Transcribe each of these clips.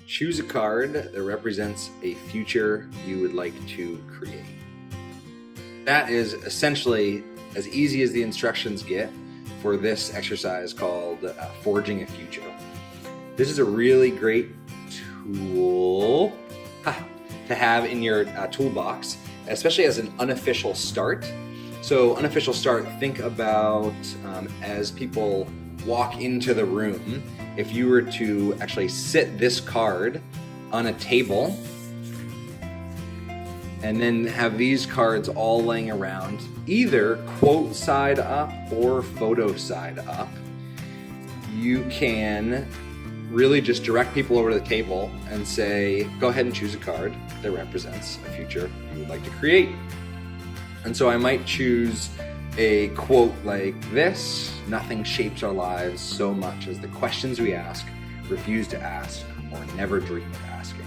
choose a card that represents a future you would like to create. That is essentially as easy as the instructions get for this exercise called Forging a Future. This is a really great tool to have in your toolbox, especially as an unofficial start. So unofficial start, think about as people walk into the room, if you were to actually sit this card on a table and then have these cards all laying around, either quote side up or photo side up, you can really just direct people over to the table and say, go ahead and choose a card that represents a future you would like to create. And so I might choose a quote like this: "Nothing shapes our lives so much as the questions we ask, refuse to ask, or never dream of asking."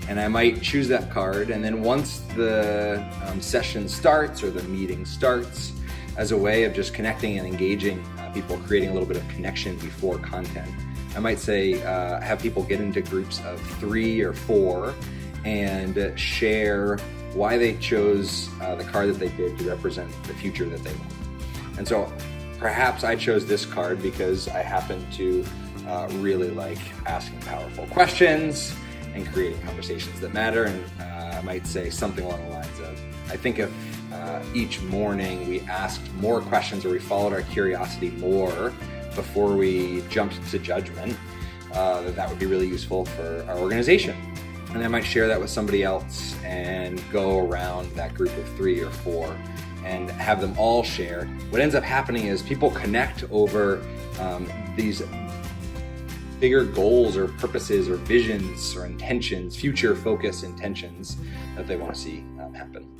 And I might choose that card, and then once the session starts or the meeting starts, as a way of just connecting and engaging people, creating a little bit of connection before content, I might say have people get into groups of 3 or 4 and share why they chose the card that they did to represent the future that they want. And so perhaps I chose this card because I happen to really like asking powerful questions and creating conversations that matter. And I might say something along the lines of, I think if each morning we asked more questions or we followed our curiosity more before we jumped to judgment, that would be really useful for our organization. And I might share that with somebody else and go around that group of 3 or 4 and have them all share. What ends up happening is people connect over these bigger goals or purposes or visions or intentions, future focus intentions that they want to see happen.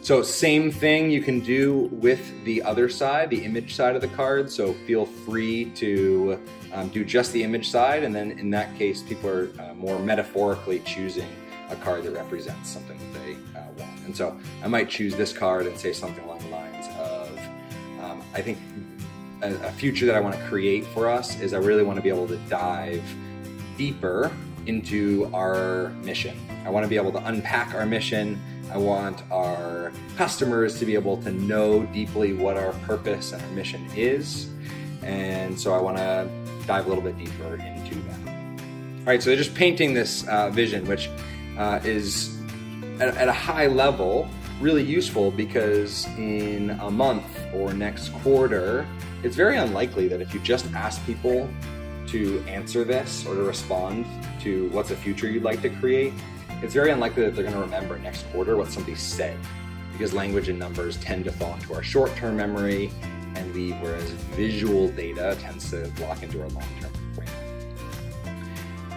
So same thing you can do with the other side, the image side of the card. So feel free to do just the image side. And then in that case, people are more metaphorically choosing a card that represents something that they want. And so I might choose this card and say something along the lines of, I think a future that I want to create for us is I really want to be able to dive deeper into our mission. I want to be able to unpack our mission. I want our customers to be able to know deeply what our purpose and our mission is. And so I want to dive a little bit deeper into that. All right, so they're just painting this vision, which is at a high level really useful, because in a month or next quarter, it's very unlikely that if you just ask people to answer this or to respond to what's a future you'd like to create, it's very unlikely that they're going to remember next quarter what somebody said, because language and numbers tend to fall into our short-term memory and leave, whereas visual data tends to lock into our long-term brain.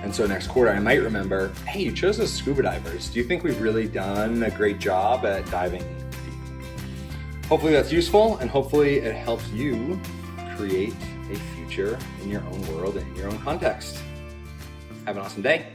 And so next quarter, I might remember, hey, you chose us scuba divers. Do you think we've really done a great job at diving deep? Hopefully that's useful, and hopefully it helps you create a future in your own world and in your own context. Have an awesome day.